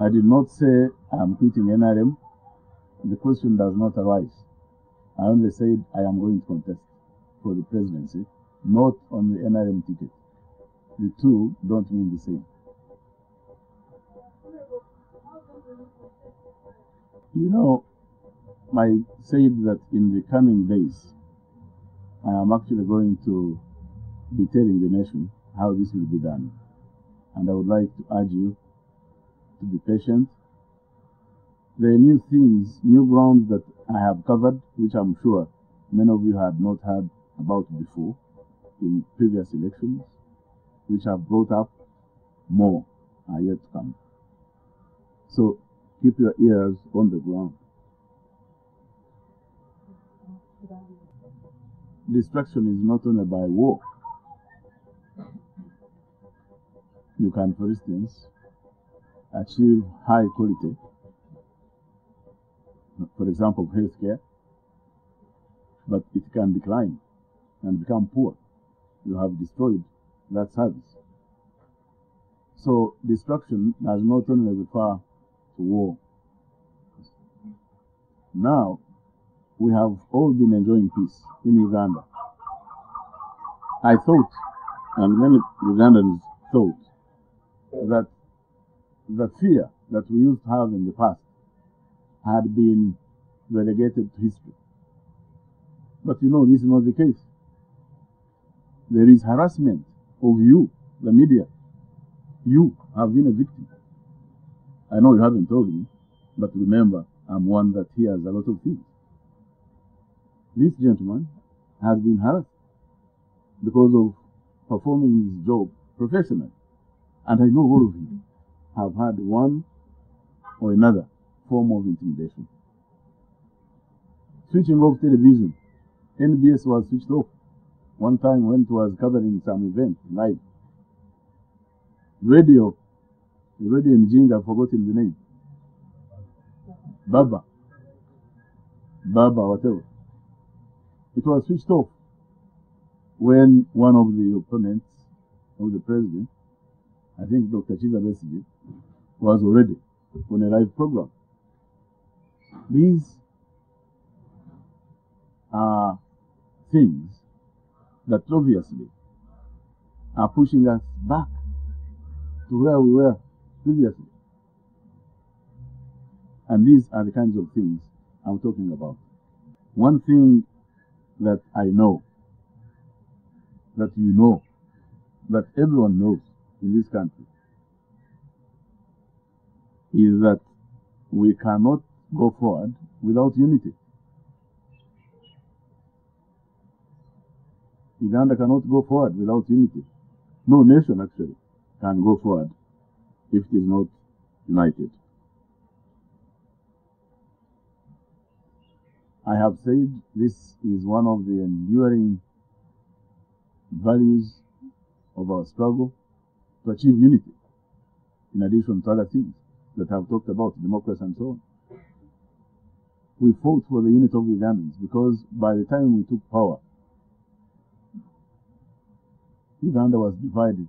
I did not say I am quitting NRM. The question does not arise. I only said I am going to contest for the presidency, not on the NRM ticket. The two don't mean the same. You know, I said that in the coming days, I am actually going to be telling the nation how this will be done. And I would like to urge you to be patient. There are new things, new grounds that I have covered, which I'm sure many of you had not heard about before in previous elections, which have brought up more are yet to come. So keep your ears on the ground. Destruction is not only by war. You can, for instance, achieve high quality, for example, healthcare, but it can decline and become poor. You have destroyed that service. So destruction does not only refer to war. Now, we have all been enjoying peace in Uganda. I thought, and many Ugandans thought, that the fear that we used to have in the past had been relegated to history. But you know, this is not the case. There is harassment of you, the media. You have been a victim. I know you haven't told me, but remember, I'm one that hears a lot of things. This gentleman has been harassed because of performing his job professionally. And I know all of you have had one or another form of intimidation. Switching off television. NBS was switched off one time when it was covering some event live. Radio, the radio in Jinja, I've forgotten the name. Baba, whatever. It was switched off when one of the opponents of the president, I think Dr. Chiza Besigye, was already on a live program. These are things that obviously are pushing us back to where we were previously. And these are the kinds of things I'm talking about. One thing that I know, that you know, that everyone knows in this country, is that we cannot go forward without unity. Uganda cannot go forward without unity. No nation actually can go forward if it is not united. I have said this is one of the enduring values of our struggle to achieve unity, in addition to other things that I've talked about, democracy and so on. We fought for the unity of Ugandans because by the time we took power, Uganda was divided.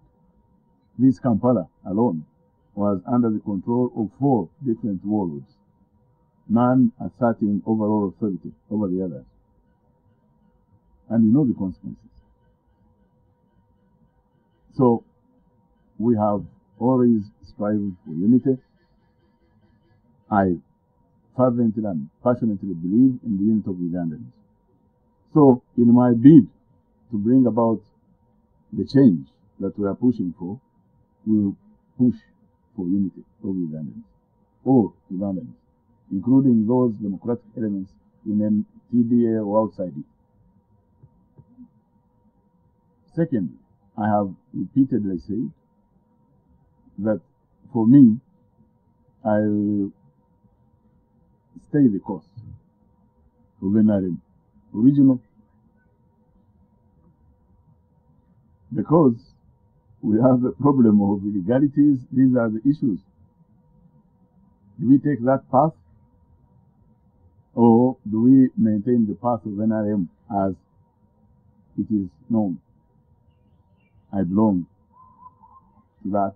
This Kampala alone was under the control of 4 different warlords, none asserting overall authority over the others. And you know the consequences. So, we have always strived for unity. I fervently and passionately believe in the unity of Ugandans. So, in my bid to bring about the change that we are pushing for, we will push for unity of Ugandans, all Ugandans, including those democratic elements in TDA or outside it. Second, I have repeatedly said that for me, I will stay the course of NRM, original, because we have a problem of illegalities. These are the issues. Do we take that path, or do we maintain the path of NRM as it is known? I belong to that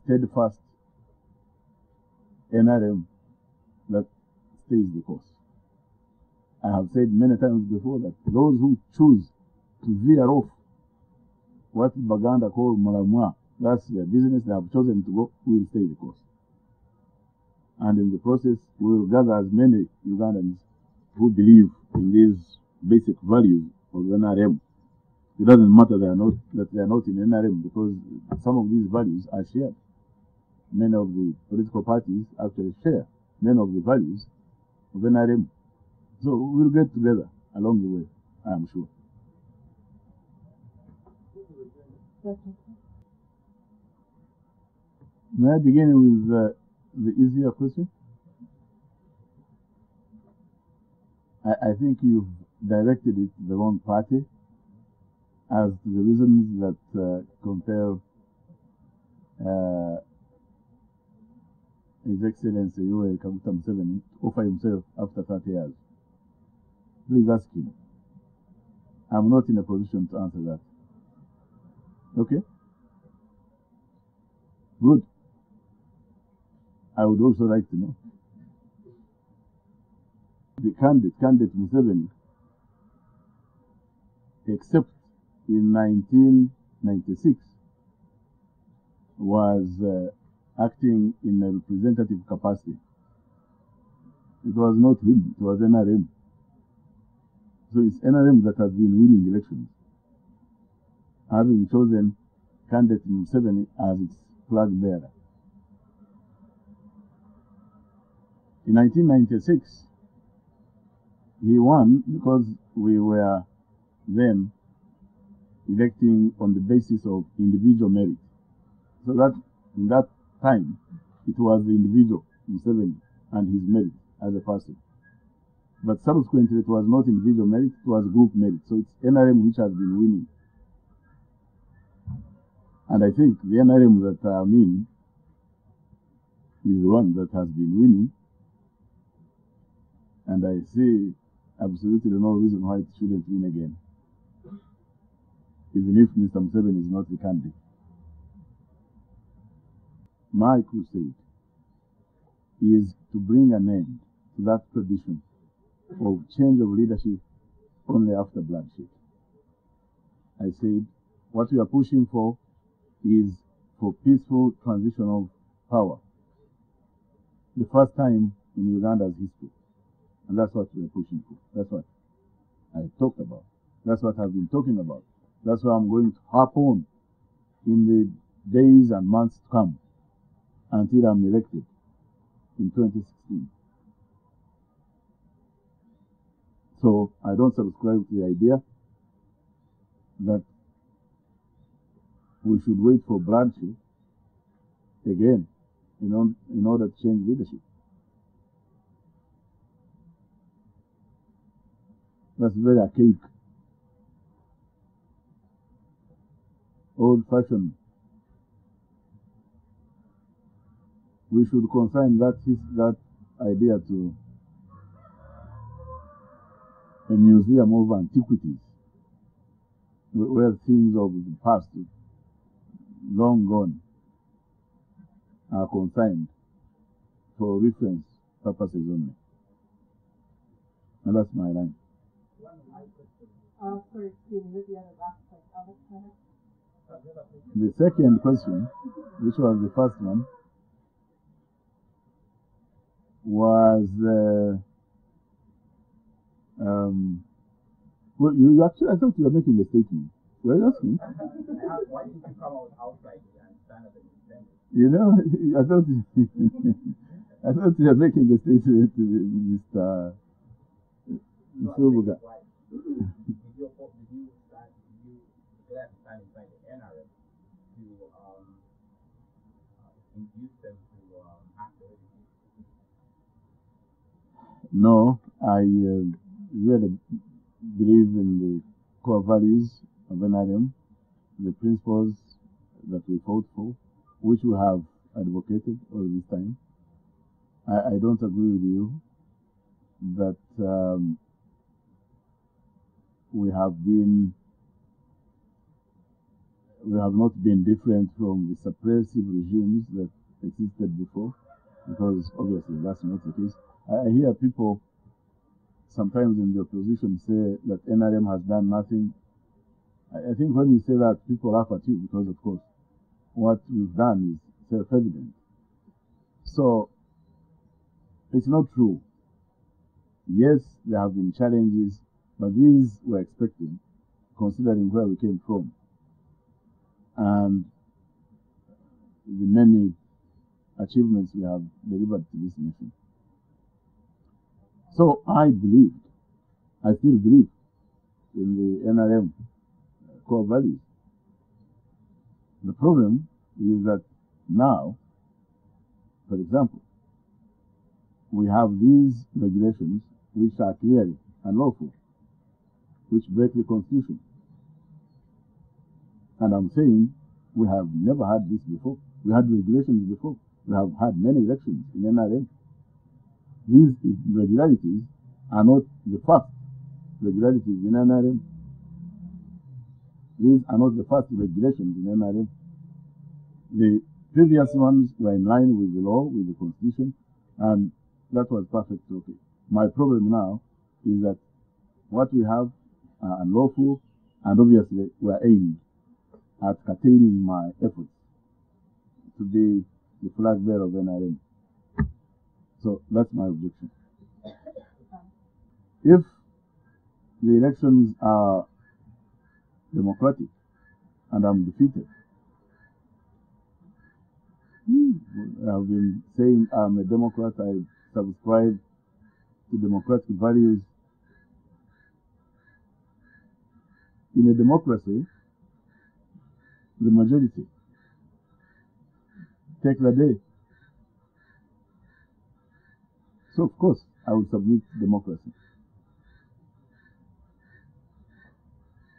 steadfast NRM that stays the course. I have said many times before that those who choose to veer off what Baganda call Muramwa, that's their business, they have chosen to go, we will stay the course. And in the process, we will gather as many Ugandans who believe in these basic values of NRM. It doesn't matter that they are not in NRM, because some of these values are shared. Many of the political parties actually share many of the values of NRM. So we'll get together along the way, I am sure. May I begin with the easier question? I think you've directed it to the wrong party as to the reasons that compel His Excellency Yoweri Museveni to offer himself after 30 years. Please ask him. I'm not in a position to answer that. Okay? Good. I would also like to know. The candidate Museveni, except in 1996, was acting in a representative capacity. It was not him, it was NRM. So it's NRM that has been winning elections, having chosen candidate Museveni as its flag bearer. In 1996, he won because we were then electing on the basis of individual merit. So that in that time, it was the individual, Museveni, and his merit as a person. But subsequently, it was not individual merit, it was group merit. So it's NRM which has been winning. And I think the NRM that I mean is the one that has been winning. And I see absolutely no reason why it shouldn't win again, even if Mr. Museveni is not the candidate. My crusade is to bring an end to that tradition of change of leadership only after bloodshed. I said, what we are pushing for is for peaceful transition of power. The first time in Uganda's history. And that's what we are pushing for. That's what I talked about. That's what I've been talking about. That's what I'm going to harp on in the days and months to come until I'm elected in 2016. So I don't subscribe to the idea that we should wait for bloodshed again in order to change leadership. That's very archaic, old-fashioned. We should consign that idea to a museum of antiquities, where things of the past, long gone, are consigned for reference purposes only. And that's my line. The second question, which was the first one, was well, you actually, I thought you were making a statement. Were you asking? Why didn't you come out outright and stand up and defend it? You know, I thought I thought you were making a statement to Mr. Subuga. Did you declare to stand inside the NRM to induce them to act the way they did? No, I really believe in the core values of NRM, the principles that we fought for, which we have advocated all this time. I don't agree with you that we have not been different from the suppressive regimes that existed before. because obviously that's not the case. I hear people sometimes in the opposition say that NRM has done nothing. I think when you say that, people laugh at you because, of course, what we've done is self-evident. So it's not true. Yes, there have been challenges, but these were expected, considering where we came from and the many achievements we have delivered to this nation. So I still believe in the NRM core values. The problem is that now, for example, we have these regulations which are clearly unlawful, which break the Constitution. And I'm saying we have never had this before. We had regulations before. We have had many elections in NRM. These irregularities are not the first regularities in NRM. These are not the first regulations in NRM. The previous ones were in line with the law, with the Constitution, and that was perfect. Okay. My problem now is that what we have are unlawful, and obviously were aimed at curtailing my efforts to be the flag bearer of NRM. So that's my objection. If the elections are democratic and I'm defeated, I've been saying I'm a Democrat, I subscribe to democratic values. In a democracy, the majority take the day. So of course, I will submit to democracy.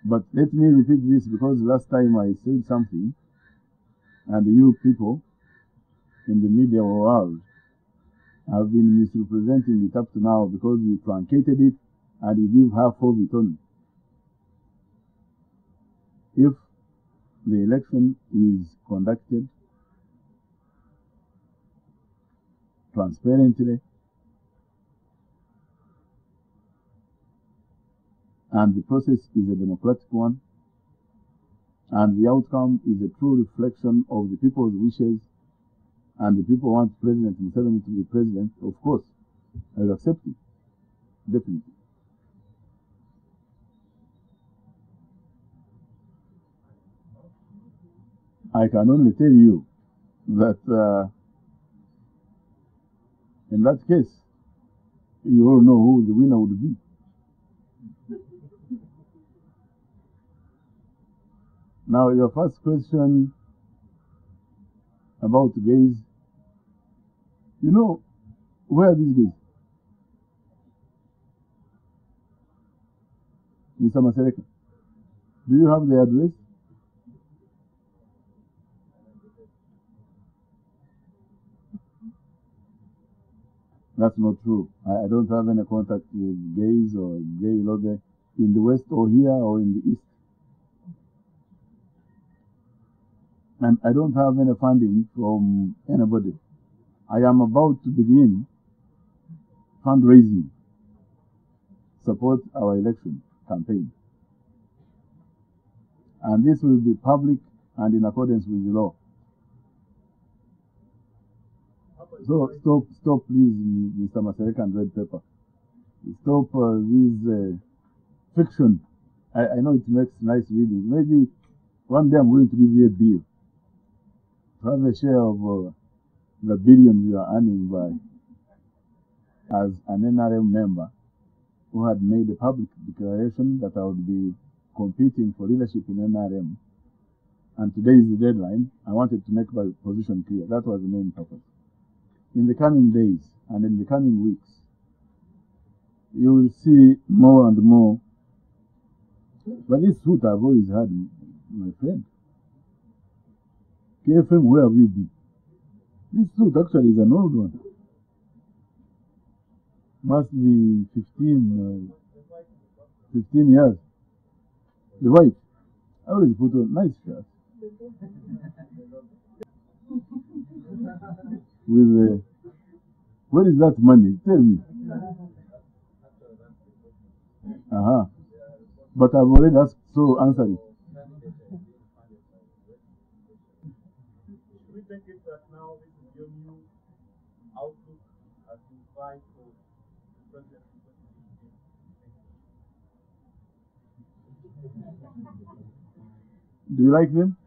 But let me repeat this, because last time I said something, and you people in the media world have been misrepresenting it up to now, because you truncated it and you give half of it only. If the election is conducted transparently and the process is a democratic one, and the outcome is a true reflection of the people's wishes, and the people want President Museveni to be president, of course, I will accept it, definitely. I can only tell you that in that case, you all know who the winner would be. Now, your first question about gays, you know, where are these gays? Mr. Masereka, do you have their address? That's not true. I don't have any contact with gays or gay lobby in the West or here or in the East. And I don't have any funding from anybody. I am about to begin fundraising, support our election campaign. And this will be public and in accordance with the law. So stop please, Mr. Masereka and Red Pepper. Stop this fiction. I know it makes nice reading. Maybe one day I'm going to give you a bill to have a share of the billions you are earning by as an NRM member who had made a public declaration that I would be competing for leadership in NRM. And today is the deadline. I wanted to make my position clear. That was the main purpose. In the coming days and in the coming weeks, you will see more and more. But this suit I've always had, my friend. KFM, where have you been? This suit actually is an old one. Must be 15 years. The white. I always put on nice shirt. With Where is that money? Tell me. But I've already asked, so answer it. Should we take it that now this is your new outlook as you fight for the president? Do you like them?